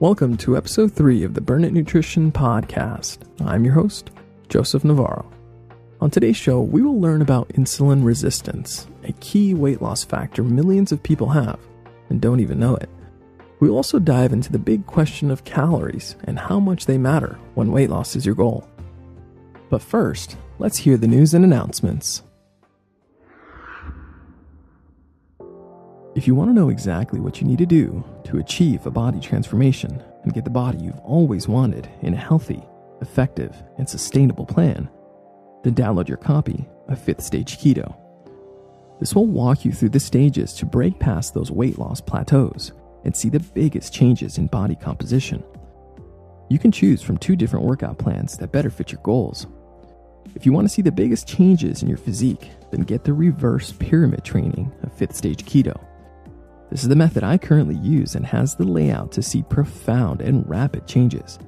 Welcome to episode 3 of the Burn It Nutrition podcast. I'm your host, Joseph Navarro. On today's show, we will learn about insulin resistance, a key weight loss factor millions of people have and don't even know it. We'll also dive into the big question of calories and how much they matter when weight loss is your goal. But first, let's hear the news and announcements. If you want to know exactly what you need to do to achieve a body transformation and get the body you've always wanted in a healthy, effective, and sustainable plan, then download your copy of 5th Stage Keto. This will walk you through the stages to break past those weight loss plateaus and see the biggest changes in body composition. You can choose from 2 different workout plans that better fit your goals. If you want to see the biggest changes in your physique, then get the reverse pyramid training of 5th Stage Keto. This is the method I currently use and has the layout to see profound and rapid changes.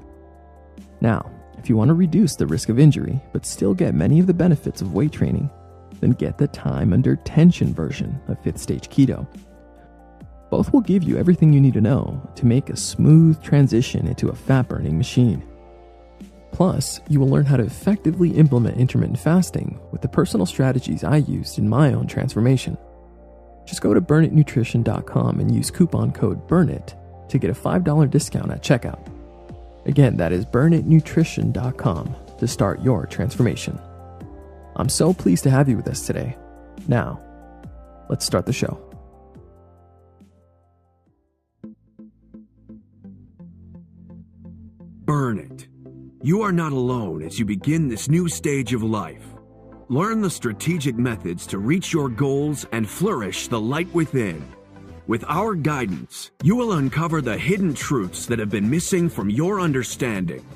Now, if you want to reduce the risk of injury but still get many of the benefits of weight training, then get the time under tension version of 5th Stage Keto. Both will give you everything you need to know to make a smooth transition into a fat-burning machine. Plus, you will learn how to effectively implement intermittent fasting with the personal strategies I used in my own transformation. Just go to burnitnutrition.com and use coupon code BURNIT to get a $5 discount at checkout. Again, that is burnitnutrition.com to start your transformation. I'm so pleased to have you with us today. Now, let's start the show. Burn it. You are not alone as you begin this new stage of life. Learn the strategic methods to reach your goals and flourish the light within. With our guidance, you will uncover the hidden truths that have been missing from your understanding.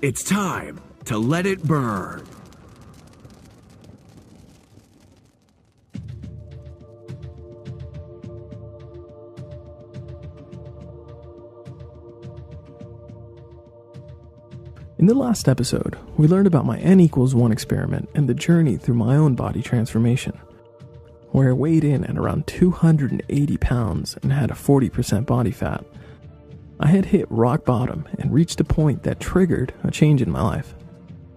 It's time to let it burn. In the last episode, we learned about my N=1 experiment and the journey through my own body transformation, where I weighed in at around 280 pounds and had a 40% body fat. I had hit rock bottom and reached a point that triggered a change in my life.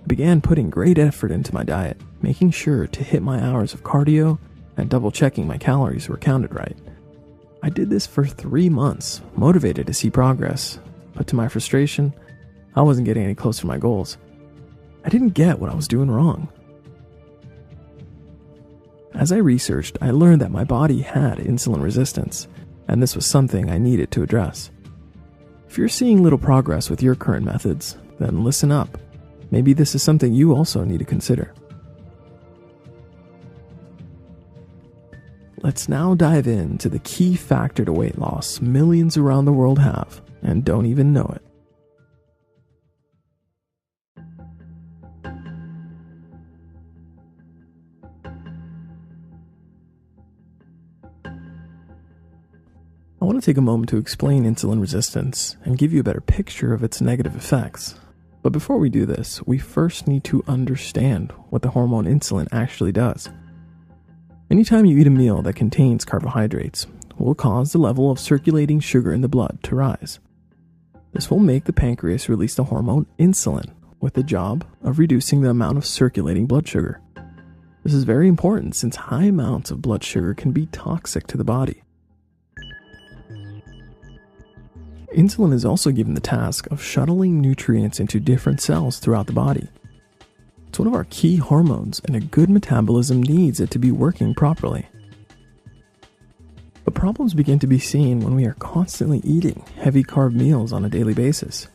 I began putting great effort into my diet, making sure to hit my hours of cardio and double checking my calories were counted right. I did this for 3 months, motivated to see progress, but to my frustration, I wasn't getting any closer to my goals. I didn't get what I was doing wrong. As I researched, I learned that my body had insulin resistance, and this was something I needed to address. If you're seeing little progress with your current methods, then listen up. Maybe this is something you also need to consider. Let's now dive into the key factor to weight loss millions around the world have and don't even know it. I want to take a moment to explain insulin resistance and give you a better picture of its negative effects. But before we do this, we first need to understand what the hormone insulin actually does. Anytime you eat a meal that contains carbohydrates, it will cause the level of circulating sugar in the blood to rise. This will make the pancreas release the hormone insulin with the job of reducing the amount of circulating blood sugar. This is very important since high amounts of blood sugar can be toxic to the body. Insulin is also given the task of shuttling nutrients into different cells throughout the body. It's one of our key hormones, and a good metabolism needs it to be working properly. But problems begin to be seen when we are constantly eating heavy carb meals on a daily basis.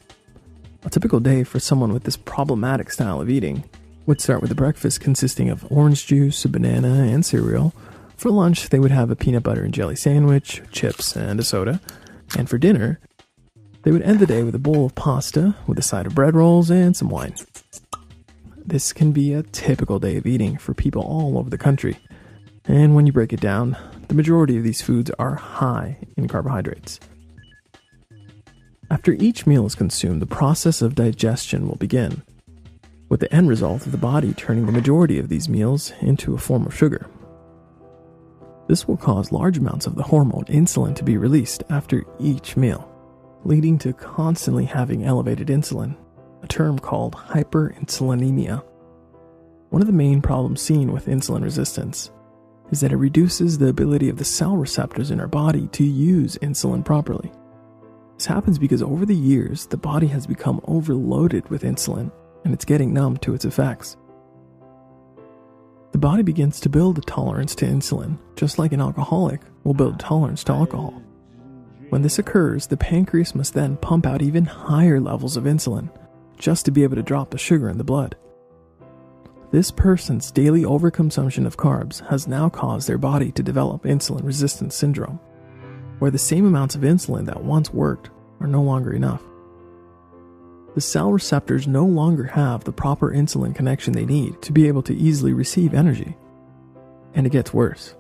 A typical day for someone with this problematic style of eating would start with a breakfast consisting of orange juice, a banana, and cereal. For lunch, they would have a peanut butter and jelly sandwich, chips, and a soda. And for dinner, they would end the day with a bowl of pasta with a side of bread rolls and some wine. This can be a typical day of eating for people all over the country. And when you break it down, the majority of these foods are high in carbohydrates. After each meal is consumed, the process of digestion will begin. with the end result of the body turning the majority of these meals into a form of sugar. This will cause large amounts of the hormone insulin to be released after each meal, leading to constantly having elevated insulin, a term called hyperinsulinemia. One of the main problems seen with insulin resistance is that it reduces the ability of the cell receptors in our body to use insulin properly. This happens because over the years, the body has become overloaded with insulin and it's getting numb to its effects. The body begins to build a tolerance to insulin, just like an alcoholic will build a tolerance to alcohol. When this occurs, the pancreas must then pump out even higher levels of insulin just to be able to drop the sugar in the blood. This person's daily overconsumption of carbs has now caused their body to develop insulin resistance syndrome, where the same amounts of insulin that once worked are no longer enough. The cell receptors no longer have the proper insulin connection they need to be able to easily receive energy. And it gets worse.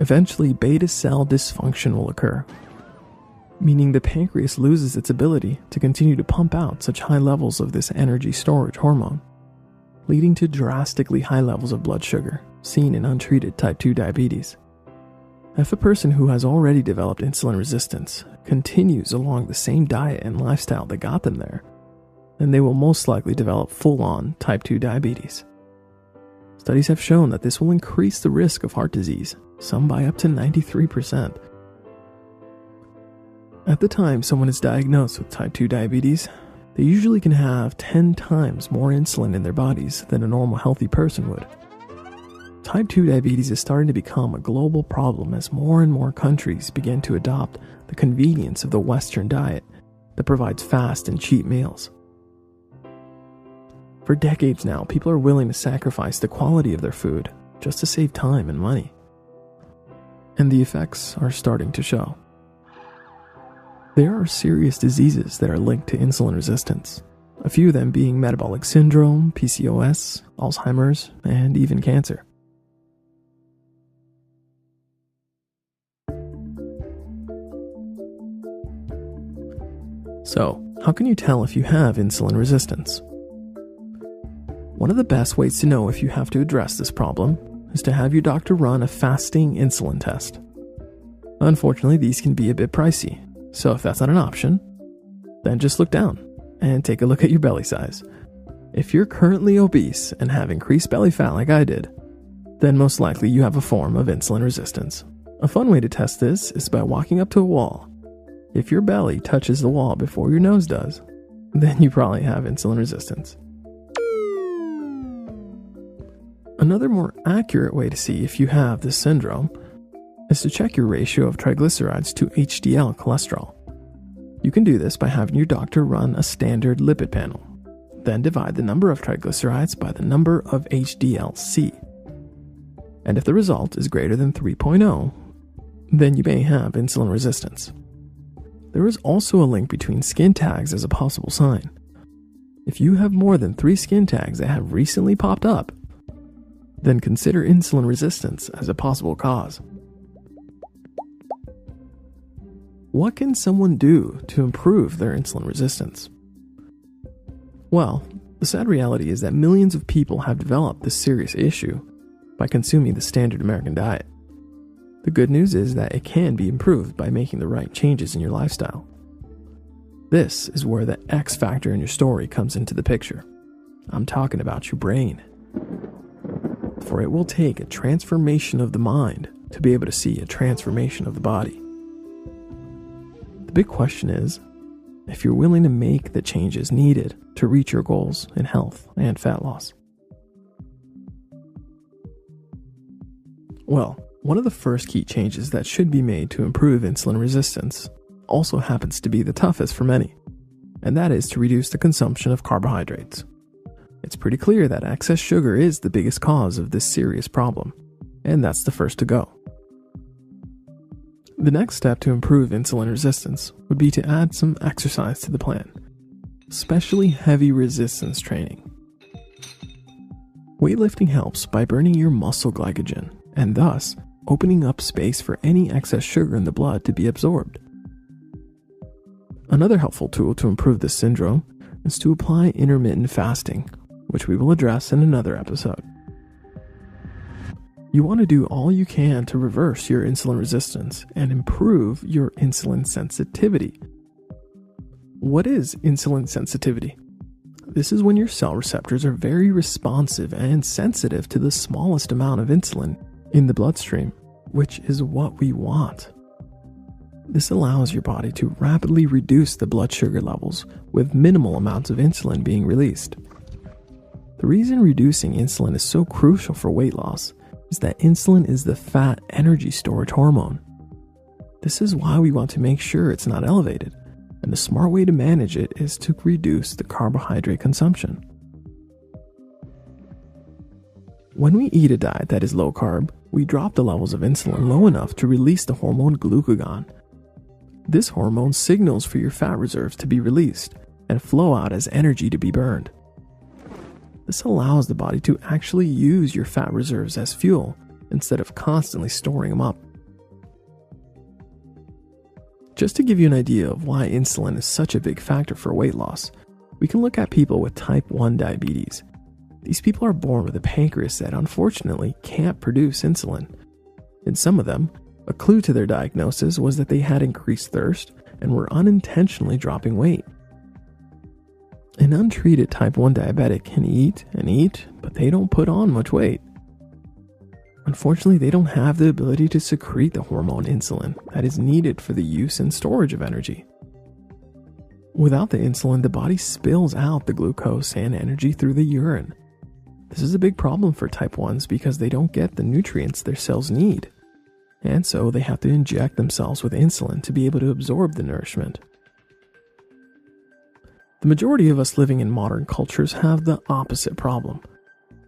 Eventually, beta cell dysfunction will occur, meaning the pancreas loses its ability to continue to pump out such high levels of this energy storage hormone, leading to drastically high levels of blood sugar seen in untreated type 2 diabetes. If a person who has already developed insulin resistance continues along the same diet and lifestyle that got them there, then they will most likely develop full-on type 2 diabetes. Studies have shown that this will increase the risk of heart disease, some by up to 93%. At the time someone is diagnosed with type 2 diabetes, they usually can have 10 times more insulin in their bodies than a normal healthy person would. Type 2 diabetes is starting to become a global problem as more and more countries begin to adopt the convenience of the Western diet that provides fast and cheap meals. For decades now, people are willing to sacrifice the quality of their food just to save time and money. And the effects are starting to show. There are serious diseases that are linked to insulin resistance, a few of them being metabolic syndrome, PCOS, Alzheimer's, and even cancer. So, how can you tell if you have insulin resistance? One of the best ways to know if you have to address this problem is to have your doctor run a fasting insulin test. Unfortunately, these can be a bit pricey, so if that's not an option, then just look down and take a look at your belly size. If you're currently obese and have increased belly fat like I did, then most likely you have a form of insulin resistance. A fun way to test this is by walking up to a wall. If your belly touches the wall before your nose does, then you probably have insulin resistance. Another more accurate way to see if you have this syndrome is to check your ratio of triglycerides to HDL cholesterol. You can do this by having your doctor run a standard lipid panel, then divide the number of triglycerides by the number of HDL-C. And if the result is greater than 3.0, then you may have insulin resistance. There is also a link between skin tags as a possible sign. If you have more than 3 skin tags that have recently popped up, then consider insulin resistance as a possible cause. What can someone do to improve their insulin resistance? Well, the sad reality is that millions of people have developed this serious issue by consuming the standard American diet. The good news is that it can be improved by making the right changes in your lifestyle. This is where the X factor in your story comes into the picture. I'm talking about your brain. For it will take a transformation of the mind to be able to see a transformation of the body. The big question is, if you're willing to make the changes needed to reach your goals in health and fat loss. Well, one of the first key changes that should be made to improve insulin resistance also happens to be the toughest for many, and that is to reduce the consumption of carbohydrates. It's pretty clear that excess sugar is the biggest cause of this serious problem, and that's the first to go. The next step to improve insulin resistance would be to add some exercise to the plan, especially heavy resistance training. Weightlifting helps by burning your muscle glycogen, and thus opening up space for any excess sugar in the blood to be absorbed. Another helpful tool to improve this syndrome is to apply intermittent fasting, which we will address in another episode. You want to do all you can to reverse your insulin resistance and improve your insulin sensitivity. What is insulin sensitivity? This is when your cell receptors are very responsive and sensitive to the smallest amount of insulin in the bloodstream, which is what we want. This allows your body to rapidly reduce the blood sugar levels with minimal amounts of insulin being released. The reason reducing insulin is so crucial for weight loss is that insulin is the fat energy storage hormone. This is why we want to make sure it's not elevated, and the smart way to manage it is to reduce the carbohydrate consumption. When we eat a diet that is low carb, we drop the levels of insulin low enough to release the hormone glucagon. This hormone signals for your fat reserves to be released and flow out as energy to be burned. This allows the body to actually use your fat reserves as fuel instead of constantly storing them up. Just to give you an idea of why insulin is such a big factor for weight loss, we can look at people with type 1 diabetes. These people are born with a pancreas that unfortunately can't produce insulin. In some of them, a clue to their diagnosis was that they had increased thirst and were unintentionally dropping weight. An untreated type 1 diabetic can eat and eat, but they don't put on much weight. Unfortunately, they don't have the ability to secrete the hormone insulin that is needed for the use and storage of energy. Without the insulin, the body spills out the glucose and energy through the urine. This is a big problem for type 1s because they don't get the nutrients their cells need, and so they have to inject themselves with insulin to be able to absorb the nourishment. The majority of us living in modern cultures have the opposite problem.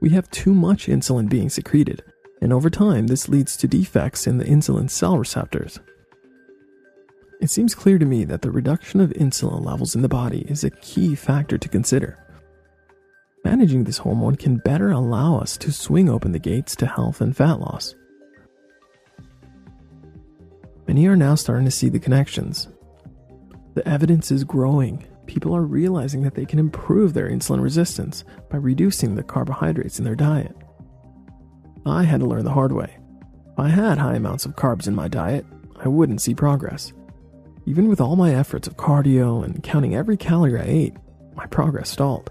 We have too much insulin being secreted, and over time this leads to defects in the insulin cell receptors. It seems clear to me that the reduction of insulin levels in the body is a key factor to consider. Managing this hormone can better allow us to swing open the gates to health and fat loss. Many are now starting to see the connections. The evidence is growing. People are realizing that they can improve their insulin resistance by reducing the carbohydrates in their diet. I had to learn the hard way. If I had high amounts of carbs in my diet, I wouldn't see progress. Even with all my efforts of cardio and counting every calorie I ate, my progress stalled.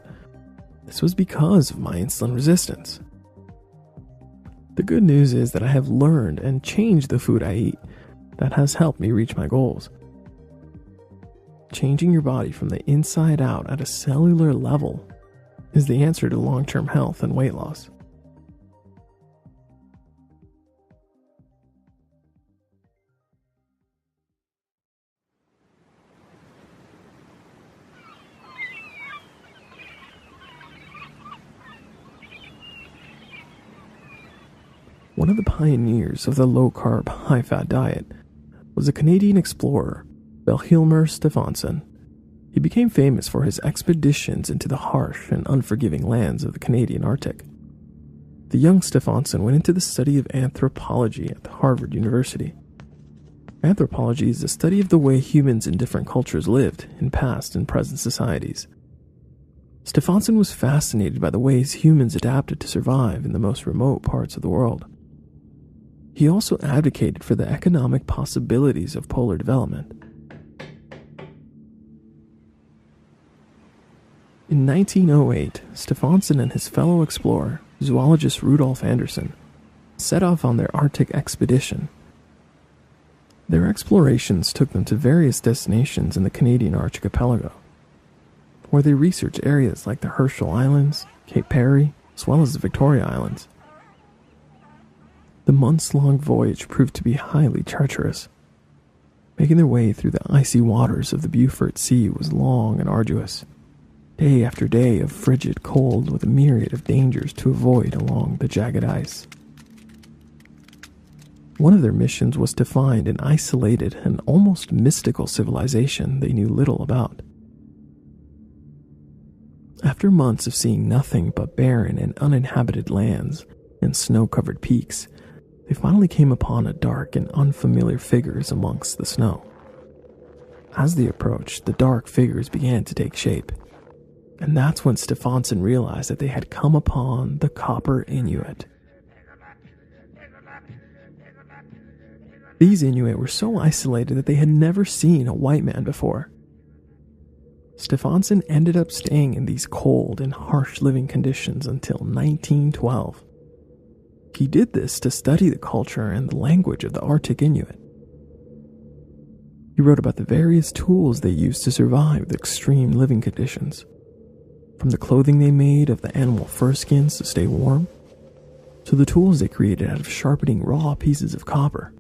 This was because of my insulin resistance. The good news is that I have learned and changed the food I eat that has helped me reach my goals. Changing your body from the inside out at a cellular level is the answer to long-term health and weight loss. One of the pioneers of the low-carb, high-fat diet was a Canadian explorer, Hilmer Stefansson. He became famous for his expeditions into the harsh and unforgiving lands of the Canadian Arctic. The young Stefansson went into the study of anthropology at Harvard University. Anthropology is the study of the way humans in different cultures lived in past and present societies. Stefansson was fascinated by the ways humans adapted to survive in the most remote parts of the world. He also advocated for the economic possibilities of polar development. In 1908, Stefansson and his fellow explorer, zoologist Rudolf Anderson, set off on their Arctic expedition. Their explorations took them to various destinations in the Canadian archipelago, where they researched areas like the Herschel Islands, Cape Parry, as well as the Victoria Islands. The months-long voyage proved to be highly treacherous. Making their way through the icy waters of the Beaufort Sea was long and arduous. Day after day of frigid cold with a myriad of dangers to avoid along the jagged ice. One of their missions was to find an isolated and almost mystical civilization they knew little about. After months of seeing nothing but barren and uninhabited lands and snow-covered peaks, they finally came upon a dark and unfamiliar figures amongst the snow. As they approached, the dark figures began to take shape. And that's when Stefansson realized that they had come upon the Copper Inuit. These Inuit were so isolated that they had never seen a white man before. Stefansson ended up staying in these cold and harsh living conditions until 1912. He did this to study the culture and the language of the Arctic Inuit. He wrote about the various tools they used to survive the extreme living conditions, from the clothing they made of the animal fur skins to stay warm, to the tools they created out of sharpening raw pieces of copper.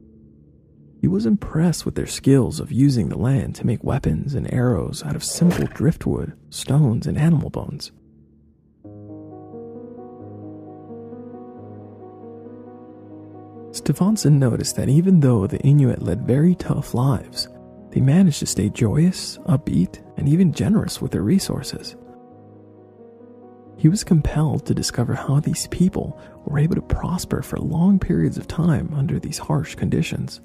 He was impressed with their skills of using the land to make weapons and arrows out of simple driftwood, stones, and animal bones. Stefansson noticed that even though the Inuit led very tough lives, they managed to stay joyous, upbeat, and even generous with their resources. He was compelled to discover how these people were able to prosper for long periods of time under these harsh conditions.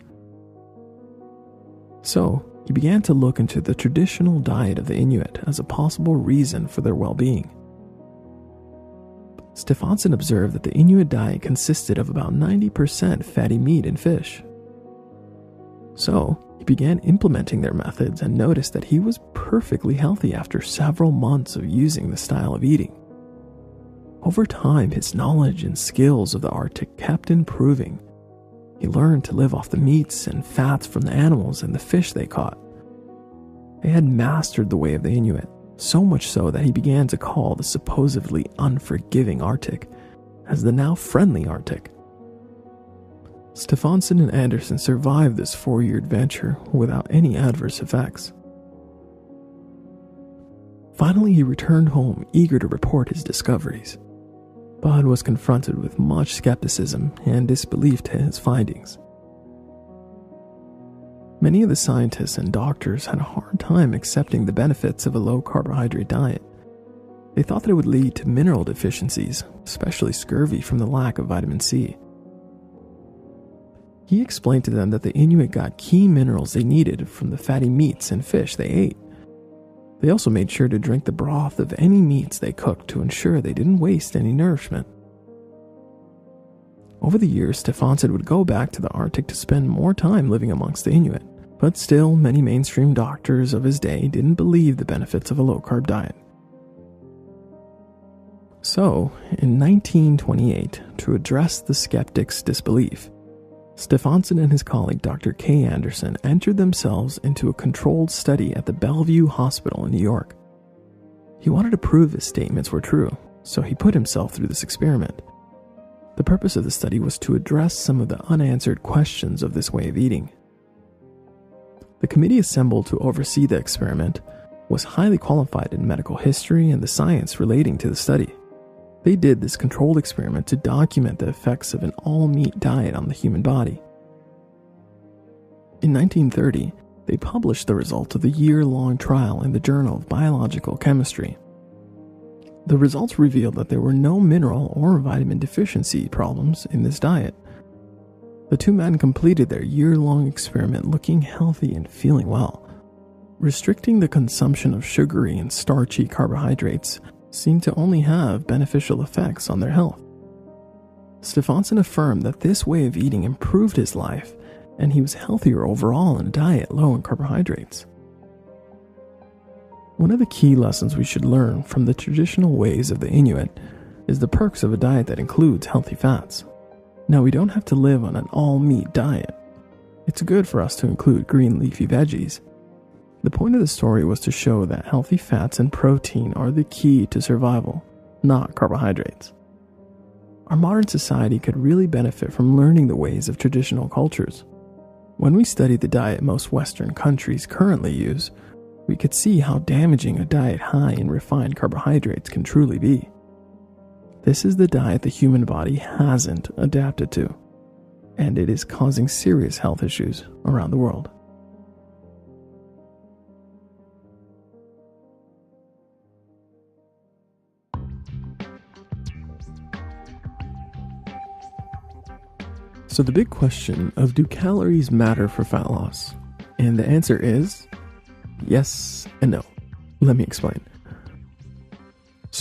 So, he began to look into the traditional diet of the Inuit as a possible reason for their well-being. Stefansson observed that the Inuit diet consisted of about 90% fatty meat and fish. So, he began implementing their methods and noticed that he was perfectly healthy after several months of using the style of eating. Over time, his knowledge and skills of the Arctic kept improving. He learned to live off the meats and fats from the animals and the fish they caught. They had mastered the way of the Inuit, so much so that he began to call the supposedly unforgiving Arctic as the now friendly Arctic. Stefansson and Anderson survived this 4-year adventure without any adverse effects. Finally, he returned home eager to report his discoveries, but was confronted with much skepticism and disbelief to his findings. Many of the scientists and doctors had a hard time accepting the benefits of a low-carbohydrate diet. They thought that it would lead to mineral deficiencies, especially scurvy from the lack of vitamin C. He explained to them that the Inuit got key minerals they needed from the fatty meats and fish they ate. They also made sure to drink the broth of any meats they cooked to ensure they didn't waste any nourishment. Over the years, Stefansson would go back to the Arctic to spend more time living amongst the Inuit, but still many mainstream doctors of his day didn't believe the benefits of a low-carb diet. So, in 1928, to address the skeptics' disbelief, Stefansson and his colleague Dr. K. Anderson entered themselves into a controlled study at the Bellevue Hospital in New York. He wanted to prove his statements were true, so he put himself through this experiment. The purpose of the study was to address some of the unanswered questions of this way of eating. The committee assembled to oversee the experiment was highly qualified in medical history and the science relating to the study. They did this controlled experiment to document the effects of an all-meat diet on the human body. In 1930, they published the result of the year-long trial in the Journal of Biological Chemistry. The results revealed that there were no mineral or vitamin deficiency problems in this diet. The two men completed their year-long experiment looking healthy and feeling well. Restricting the consumption of sugary and starchy carbohydrates seemed to only have beneficial effects on their health. Stefansson affirmed that this way of eating improved his life, and he was healthier overall in a diet low in carbohydrates. One of the key lessons we should learn from the traditional ways of the Inuit is the perks of a diet that includes healthy fats. Now, we don't have to live on an all-meat diet. It's good for us to include green leafy veggies. The point of the story was to show that healthy fats and protein are the key to survival, not carbohydrates. Our modern society could really benefit from learning the ways of traditional cultures. When we studied the diet most Western countries currently use, we could see how damaging a diet high in refined carbohydrates can truly be. This is the diet the human body hasn't adapted to, and it is causing serious health issues around the world. So the big question of, do calories matter for fat loss? And the answer is yes and no. Let me explain.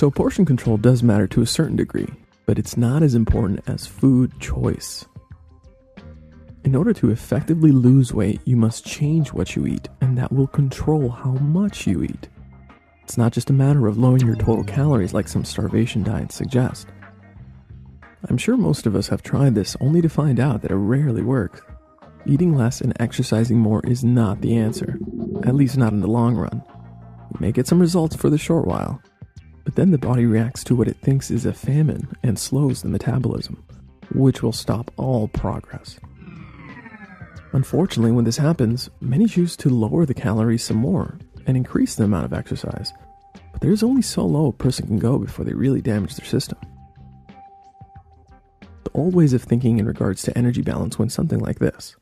So portion control does matter to a certain degree, but it's not as important as food choice. In order to effectively lose weight, you must change what you eat, and that will control how much you eat. It's not just a matter of lowering your total calories like some starvation diets suggest. I'm sure most of us have tried this only to find out that it rarely works. Eating less and exercising more is not the answer, at least not in the long run. You may get some results for the short while, but then the body reacts to what it thinks is a famine and slows the metabolism, which will stop all progress. Unfortunately, when this happens, many choose to lower the calories some more and increase the amount of exercise, but there's only so low a person can go before they really damage their system. The old ways of thinking in regards to energy balance went something like this.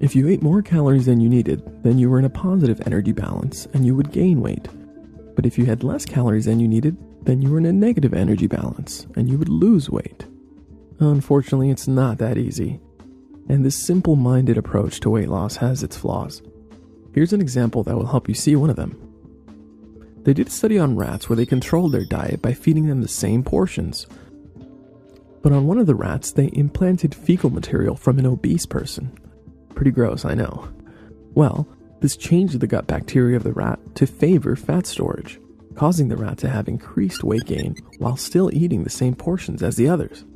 If you ate more calories than you needed, then you were in a positive energy balance and you would gain weight. But if you had less calories than you needed, then you were in a negative energy balance and you would lose weight. Unfortunately, it's not that easy. And this simple-minded approach to weight loss has its flaws. Here's an example that will help you see one of them. They did a study on rats where they controlled their diet by feeding them the same portions. But on one of the rats, they implanted fecal material from an obese person. Pretty gross, I know. Well, this changed the gut bacteria of the rat to favor fat storage, causing the rat to have increased weight gain while still eating the same portions as the others.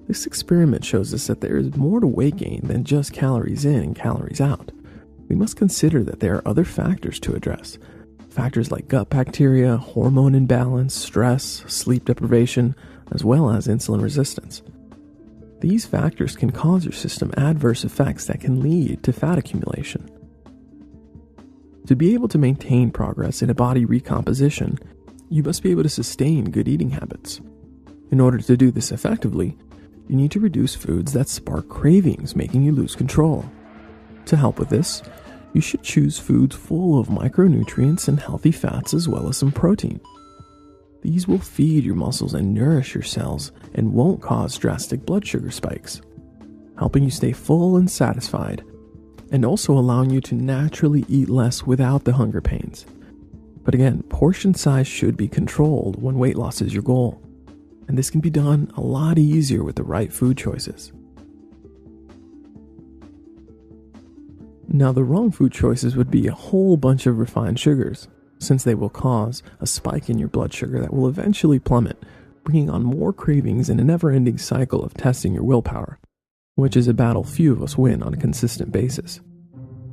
This experiment shows us that there is more to weight gain than just calories in and calories out. We must consider that there are other factors to address. Factors like gut bacteria, hormone imbalance, stress, sleep deprivation, as well as insulin resistance. These factors can cause your system adverse effects that can lead to fat accumulation. To be able to maintain progress in a body recomposition, you must be able to sustain good eating habits. In order to do this effectively, you need to reduce foods that spark cravings, making you lose control. To help with this, you should choose foods full of micronutrients and healthy fats as well as some protein. These will feed your muscles and nourish your cells and won't cause drastic blood sugar spikes, helping you stay full and satisfied, and also allowing you to naturally eat less without the hunger pains. But again, portion size should be controlled when weight loss is your goal. And this can be done a lot easier with the right food choices. Now, the wrong food choices would be a whole bunch of refined sugars, since they will cause a spike in your blood sugar that will eventually plummet, bringing on more cravings and a never-ending cycle of testing your willpower, which is a battle few of us win on a consistent basis.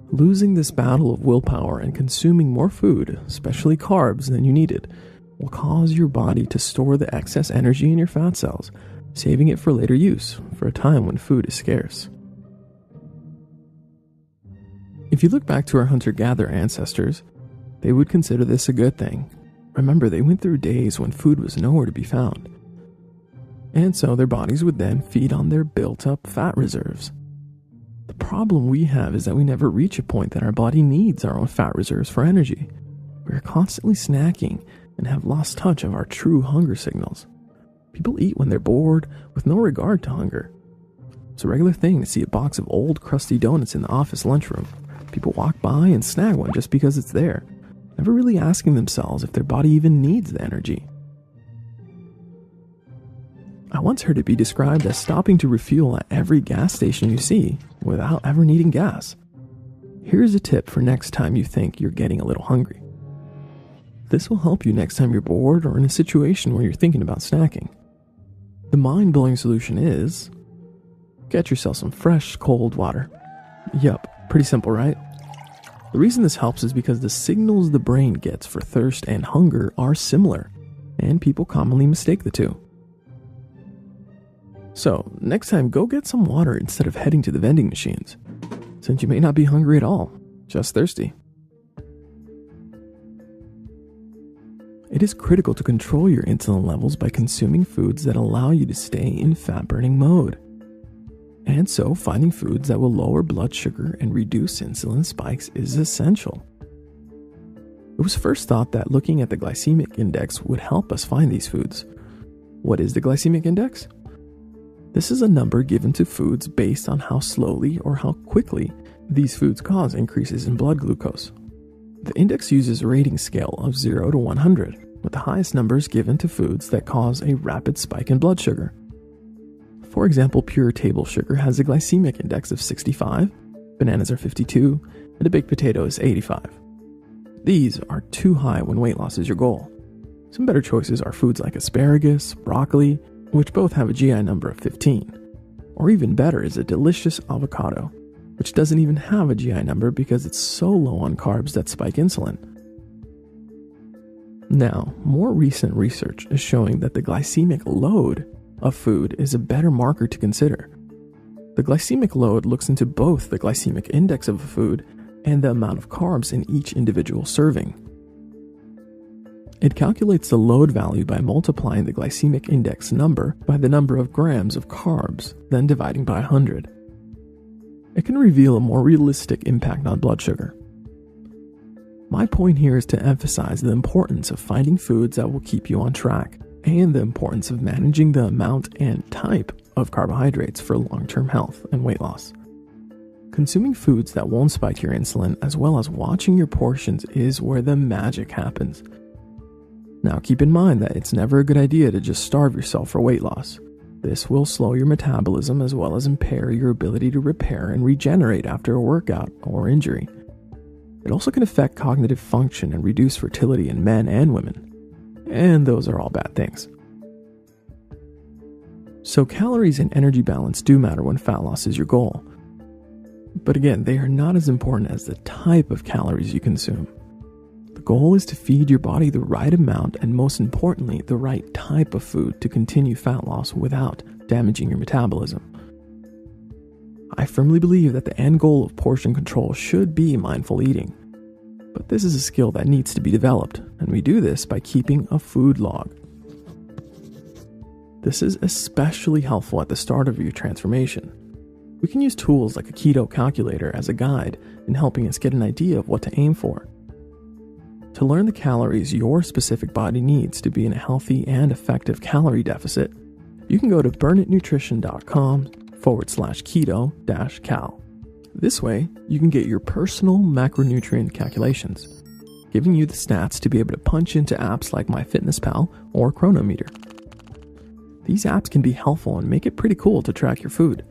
Losing this battle of willpower and consuming more food, especially carbs, than you needed, will cause your body to store the excess energy in your fat cells, saving it for later use, for a time when food is scarce. If you look back to our hunter-gatherer ancestors, they would consider this a good thing. Remember, they went through days when food was nowhere to be found. And so their bodies would then feed on their built-up fat reserves. The problem we have is that we never reach a point that our body needs our own fat reserves for energy. We are constantly snacking and have lost touch of our true hunger signals. People eat when they're bored, with no regard to hunger. It's a regular thing to see a box of old, crusty donuts in the office lunchroom. People walk by and snag one just because it's there, never really asking themselves if their body even needs the energy. I once heard it be described as stopping to refuel at every gas station you see without ever needing gas. Here's a tip for next time you think you're getting a little hungry. This will help you next time you're bored or in a situation where you're thinking about snacking. The mind-blowing solution is, get yourself some fresh, cold water. Yup, pretty simple, right? The reason this helps is because the signals the brain gets for thirst and hunger are similar, and people commonly mistake the two. So, next time, go get some water instead of heading to the vending machines, since you may not be hungry at all, just thirsty. It is critical to control your insulin levels by consuming foods that allow you to stay in fat-burning mode. And so, finding foods that will lower blood sugar and reduce insulin spikes is essential. It was first thought that looking at the glycemic index would help us find these foods. What is the glycemic index? This is a number given to foods based on how slowly or how quickly these foods cause increases in blood glucose. The index uses a rating scale of 0 to 100, with the highest numbers given to foods that cause a rapid spike in blood sugar. For example, pure table sugar has a glycemic index of 65, bananas are 52, and a baked potato is 85. These are too high when weight loss is your goal. Some better choices are foods like asparagus, broccoli, which both have a GI number of 15. Or even better is a delicious avocado, which doesn't even have a GI number because it's so low on carbs that spike insulin. Now, more recent research is showing that the glycemic load of food is a better marker to consider. The glycemic load looks into both the glycemic index of a food and the amount of carbs in each individual serving. It calculates the load value by multiplying the glycemic index number by the number of grams of carbs, then dividing by 100. It can reveal a more realistic impact on blood sugar. My point here is to emphasize the importance of finding foods that will keep you on track, and the importance of managing the amount and type of carbohydrates for long-term health and weight loss. Consuming foods that won't spike your insulin, as well as watching your portions, is where the magic happens. Now keep in mind that it's never a good idea to just starve yourself for weight loss. This will slow your metabolism as well as impair your ability to repair and regenerate after a workout or injury. It also can affect cognitive function and reduce fertility in men and women. And those are all bad things. So calories and energy balance do matter when fat loss is your goal. But again, they are not as important as the type of calories you consume. The goal is to feed your body the right amount and, most importantly, the right type of food to continue fat loss without damaging your metabolism. I firmly believe that the end goal of portion control should be mindful eating. But this is a skill that needs to be developed, and we do this by keeping a food log. This is especially helpful at the start of your transformation. We can use tools like a keto calculator as a guide in helping us get an idea of what to aim for. To learn the calories your specific body needs to be in a healthy and effective calorie deficit, you can go to burnitnutrition.com/keto-cal. This way, you can get your personal macronutrient calculations, giving you the stats to be able to punch into apps like MyFitnessPal or Chronometer. These apps can be helpful and make it pretty cool to track your food.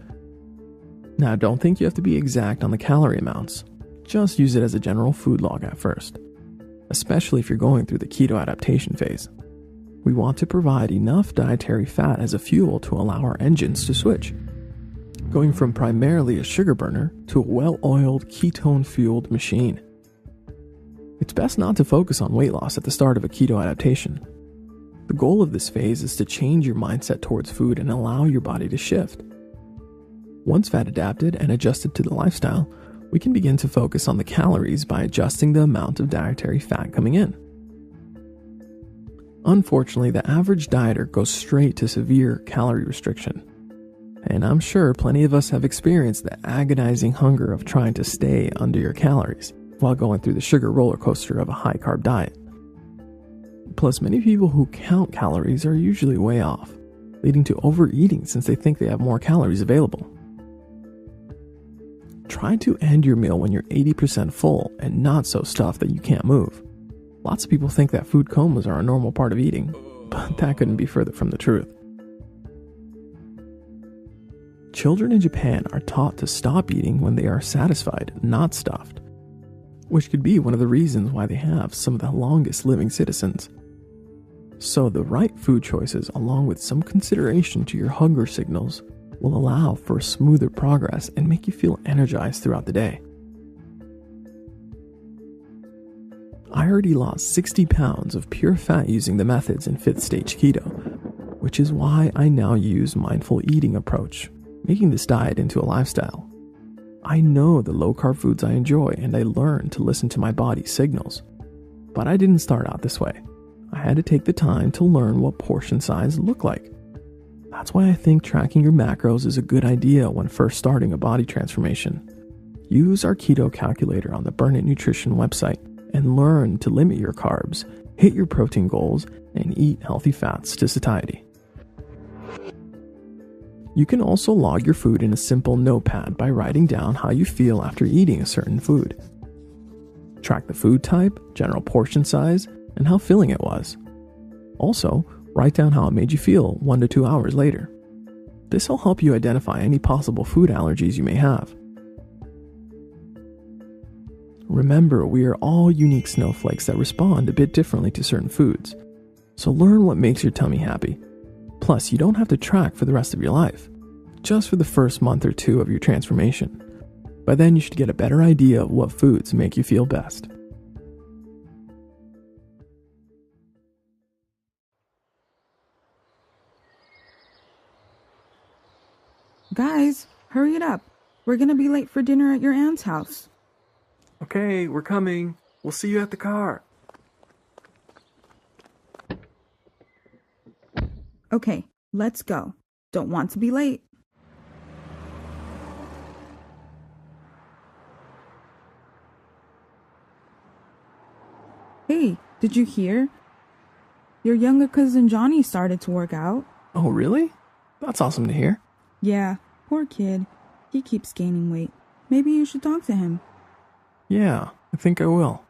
Now, don't think you have to be exact on the calorie amounts. Just use it as a general food log at first, especially if you're going through the keto adaptation phase. We want to provide enough dietary fat as a fuel to allow our engines to switch, going from primarily a sugar burner to a well-oiled ketone-fueled machine. It's best not to focus on weight loss at the start of a keto adaptation. The goal of this phase is to change your mindset towards food and allow your body to shift. Once fat adapted and adjusted to the lifestyle, we can begin to focus on the calories by adjusting the amount of dietary fat coming in. Unfortunately, the average dieter goes straight to severe calorie restriction. And I'm sure plenty of us have experienced the agonizing hunger of trying to stay under your calories while going through the sugar roller coaster of a high-carb diet. Plus, many people who count calories are usually way off, leading to overeating since they think they have more calories available. Try to end your meal when you're 80% full and not so stuffed that you can't move. Lots of people think that food comas are a normal part of eating, but that couldn't be further from the truth. Children in Japan are taught to stop eating when they are satisfied, not stuffed, which could be one of the reasons why they have some of the longest living citizens. So the right food choices, along with some consideration to your hunger signals, will allow for smoother progress and make you feel energized throughout the day. I already lost 60 pounds of pure fat using the methods in 5th stage keto, which is why I now use mindful eating approach, making this diet into a lifestyle. I know the low-carb foods I enjoy, and I learned to listen to my body's signals. But I didn't start out this way. I had to take the time to learn what portion size looked like. That's why I think tracking your macros is a good idea when first starting a body transformation. Use our keto calculator on the Burn It Nutrition website and learn to limit your carbs, hit your protein goals, and eat healthy fats to satiety. You can also log your food in a simple notepad by writing down how you feel after eating a certain food. Track the food type, general portion size, and how filling it was. Also, write down how it made you feel 1 to 2 hours later. This will help you identify any possible food allergies you may have. Remember, we are all unique snowflakes that respond a bit differently to certain foods. So learn what makes your tummy happy. Plus, you don't have to track for the rest of your life, just for the first month or 2 of your transformation. By then, you should get a better idea of what foods make you feel best. Guys, hurry it up. We're gonna be late for dinner at your aunt's house. Okay, we're coming. We'll see you at the car. Okay, let's go. Don't want to be late. Hey, did you hear? Your younger cousin Johnny started to work out. Oh, really? That's awesome to hear. Yeah, poor kid. He keeps gaining weight. Maybe you should talk to him. Yeah, I think I will.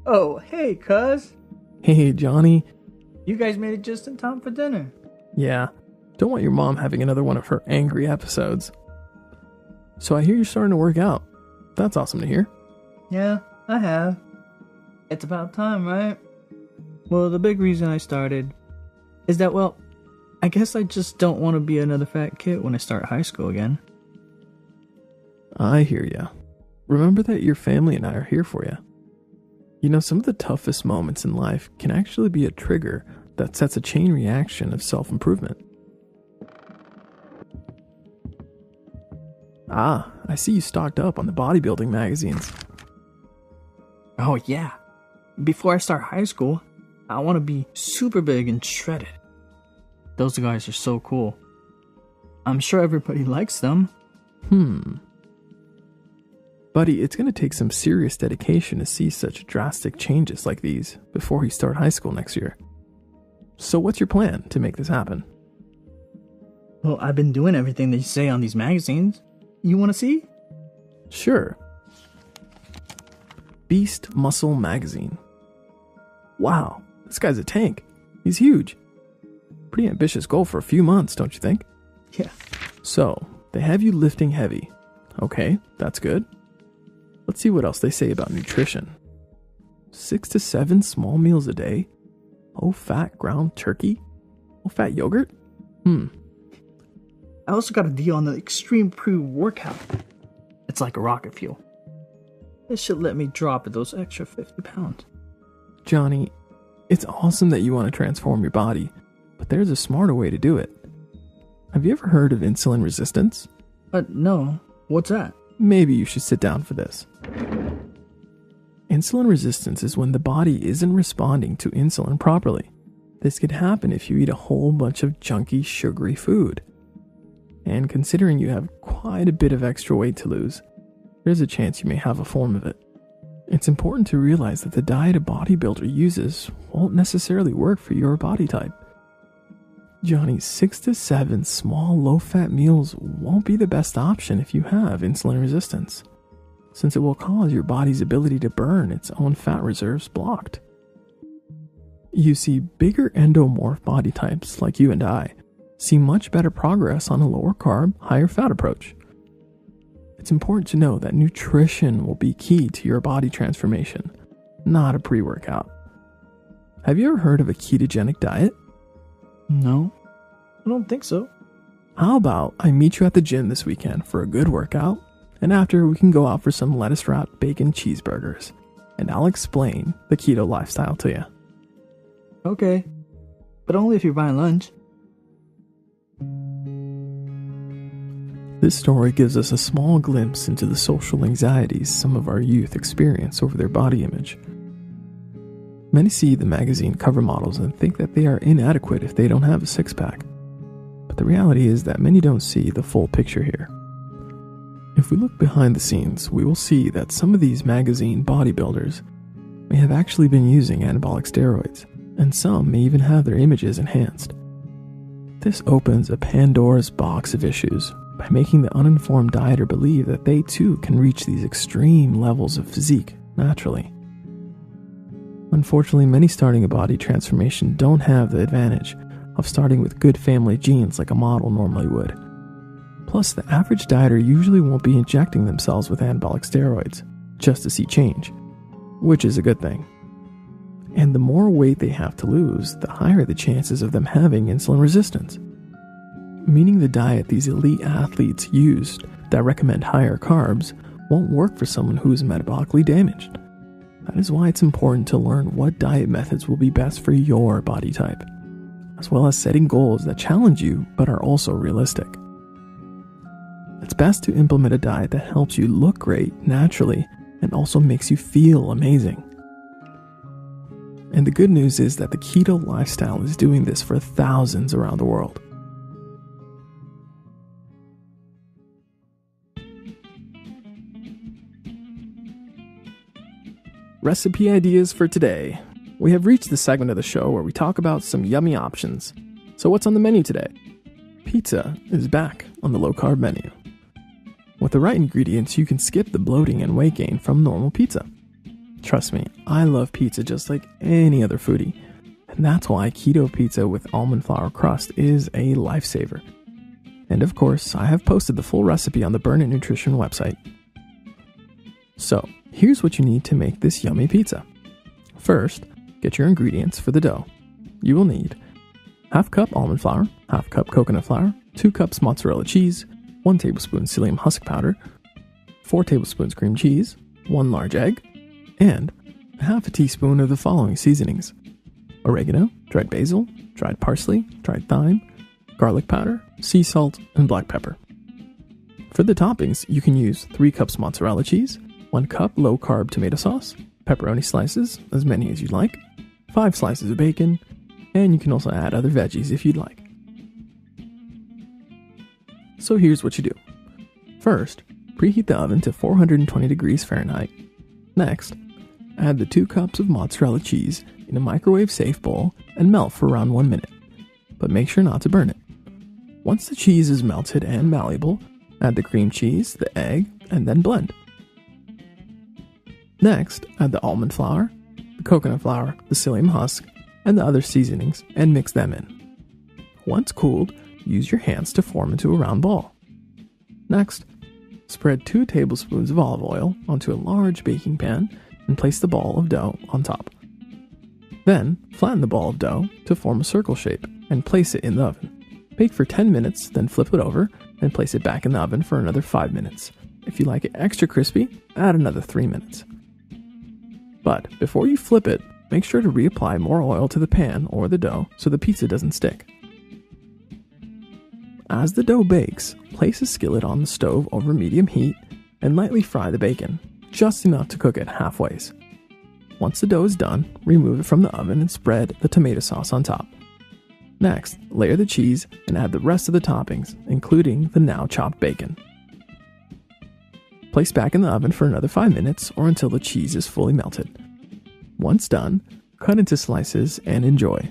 Oh, hey, cuz. Hey, Johnny. You guys made it just in time for dinner. Yeah, don't want your mom having another one of her angry episodes. So I hear you're starting to work out. That's awesome to hear. Yeah, I have. It's about time, right? Well, the big reason I started is that, well, I guess I just don't want to be another fat kid when I start high school again. I hear ya. Remember that your family and I are here for you. You know, some of the toughest moments in life can actually be a trigger that sets a chain reaction of self-improvement. Ah, I see you stocked up on the bodybuilding magazines. Oh, yeah. Before I start high school, I want to be super big and shredded. Those guys are so cool. I'm sure everybody likes them. Buddy, it's going to take some serious dedication to see such drastic changes like these before you start high school next year. So what's your plan to make this happen? Well, I've been doing everything they say on these magazines. You want to see? Sure. Beast Muscle Magazine. Wow, this guy's a tank. He's huge. Pretty ambitious goal for a few months, don't you think? Yeah. So, they have you lifting heavy. Okay, that's good. Let's see what else they say about nutrition. 6 to 7 small meals a day. Low-fat ground turkey. Low-fat yogurt. I also got a deal on the extreme pre-workout. It's like a rocket fuel. This should let me drop those extra 50 pounds. Johnny, it's awesome that you want to transform your body, but there's a smarter way to do it. Have you ever heard of insulin resistance? No. What's that? Maybe you should sit down for this. Insulin resistance is when the body isn't responding to insulin properly. This could happen if you eat a whole bunch of junky, sugary food. And considering you have quite a bit of extra weight to lose, there's a chance you may have a form of it. It's important to realize that the diet a bodybuilder uses won't necessarily work for your body type. Johnny, 6 to 7 small low-fat meals won't be the best option if you have insulin resistance, since it will cause your body's ability to burn its own fat reserves blocked. You see, bigger endomorph body types like you and I see much better progress on a lower carb, higher fat approach. It's important to know that nutrition will be key to your body transformation, not a pre-workout. Have you ever heard of a ketogenic diet? No, I don't think so. How about I meet you at the gym this weekend for a good workout, and after we can go out for some lettuce-wrapped bacon cheeseburgers, and I'll explain the keto lifestyle to you. Okay, but only if you're buying lunch. This story gives us a small glimpse into the social anxieties some of our youth experience over their body image. Many see the magazine cover models and think that they are inadequate if they don't have a six-pack. But the reality is that many don't see the full picture here. If we look behind the scenes, we will see that some of these magazine bodybuilders may have actually been using anabolic steroids, and some may even have their images enhanced. This opens a Pandora's box of issues by making the uninformed dieter believe that they too can reach these extreme levels of physique naturally. Unfortunately, many starting a body transformation don't have the advantage of starting with good family genes like a model normally would. Plus, the average dieter usually won't be injecting themselves with anabolic steroids just to see change, which is a good thing. And the more weight they have to lose, the higher the chances of them having insulin resistance. Meaning the diet these elite athletes use that recommend higher carbs won't work for someone who is metabolically damaged. That is why it's important to learn what diet methods will be best for your body type, as well as setting goals that challenge you but are also realistic. It's best to implement a diet that helps you look great naturally and also makes you feel amazing. And the good news is that the keto lifestyle is doing this for thousands around the world. Recipe ideas for today. We have reached the segment of the show where we talk about some yummy options. So what's on the menu today? Pizza is back on the low-carb menu. With the right ingredients, you can skip the bloating and weight gain from normal pizza. Trust me, I love pizza just like any other foodie, and that's why keto pizza with almond flour crust is a lifesaver. And of course, I have posted the full recipe on the Burn It Nutrition website. So, here's what you need to make this yummy pizza. First, get your ingredients for the dough. You will need 1/2 cup almond flour, 1/2 cup coconut flour, 2 cups mozzarella cheese, 1 tablespoon psyllium husk powder, 4 tablespoons cream cheese, 1 large egg, and 1/2 teaspoon of the following seasonings: oregano, dried basil, dried parsley, dried thyme, garlic powder, sea salt, and black pepper. For the toppings, you can use 3 cups mozzarella cheese, 1 cup low-carb tomato sauce, pepperoni slices, as many as you'd like, 5 slices of bacon, and you can also add other veggies if you'd like. So here's what you do. First, preheat the oven to 420 degrees Fahrenheit. Next, add the 2 cups of mozzarella cheese in a microwave-safe bowl and melt for around 1 minute, but make sure not to burn it. Once the cheese is melted and malleable, add the cream cheese, the egg, and then blend. Next, add the almond flour, the coconut flour, the psyllium husk, and the other seasonings and mix them in. Once cooled, use your hands to form into a round ball. Next, spread 2 tablespoons of olive oil onto a large baking pan and place the ball of dough on top. Then, flatten the ball of dough to form a circle shape and place it in the oven. Bake for 10 minutes, then flip it over and place it back in the oven for another 5 minutes. If you like it extra crispy, add another 3 minutes. But before you flip it, make sure to reapply more oil to the pan or the dough so the pizza doesn't stick. As the dough bakes, place a skillet on the stove over medium heat and lightly fry the bacon, just enough to cook it halfway. Once the dough is done, remove it from the oven and spread the tomato sauce on top. Next, layer the cheese and add the rest of the toppings, including the now chopped bacon. Place back in the oven for another 5 minutes or until the cheese is fully melted. Once done, cut into slices and enjoy.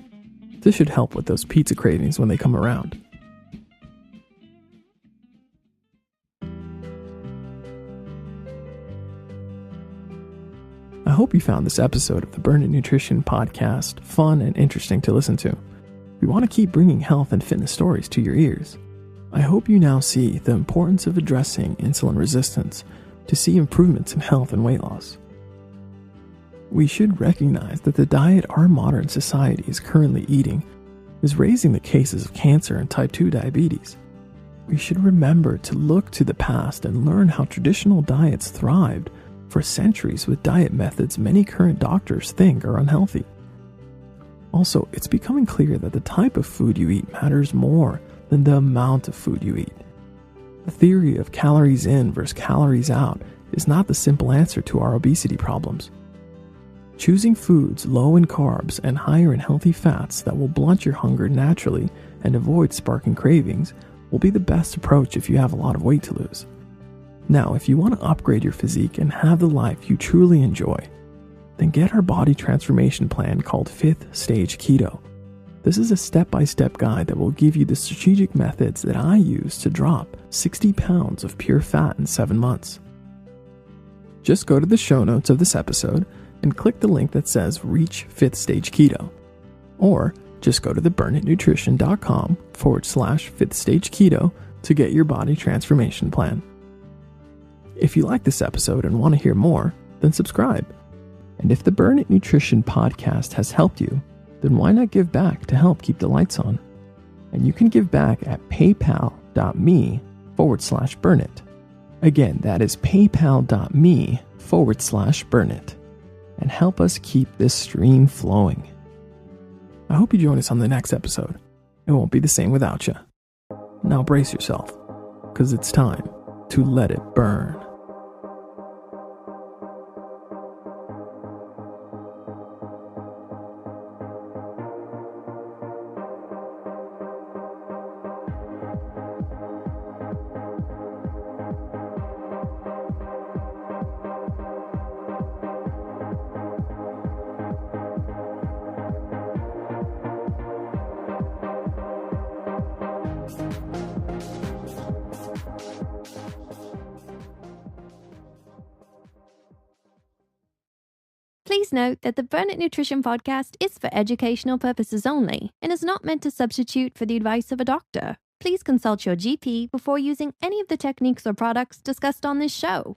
This should help with those pizza cravings when they come around. I hope you found this episode of the Burn It Nutrition podcast fun and interesting to listen to. We want to keep bringing health and fitness stories to your ears. I hope you now see the importance of addressing insulin resistance to see improvements in health and weight loss. We should recognize that the diet our modern society is currently eating is raising the cases of cancer and type 2 diabetes. We should remember to look to the past and learn how traditional diets thrived for centuries with diet methods many current doctors think are unhealthy. Also, it's becoming clear that the type of food you eat matters more than the amount of food you eat. The theory of calories in versus calories out is not the simple answer to our obesity problems. Choosing foods low in carbs and higher in healthy fats that will blunt your hunger naturally and avoid sparking cravings will be the best approach if you have a lot of weight to lose. Now, if you want to upgrade your physique and have the life you truly enjoy, then get our body transformation plan called 5th Stage Keto. This is a step-by-step guide that will give you the strategic methods that I use to drop 60 pounds of pure fat in 7 months. Just go to the show notes of this episode and click the link that says Reach 5th Stage Keto. Or just go to theburnitnutrition.com/5th Stage Keto to get your body transformation plan. If you like this episode and want to hear more, then subscribe. And if the Burn It Nutrition podcast has helped you, then why not give back to help keep the lights on? And you can give back at paypal.me/burnit. Again, that is paypal.me/burnit. And help us keep this stream flowing. I hope you join us on the next episode. It won't be the same without you. Now brace yourself, because it's time to let it burn. Please note that the Burn It Nutrition podcast is for educational purposes only and is not meant to substitute for the advice of a doctor. Please consult your GP before using any of the techniques or products discussed on this show.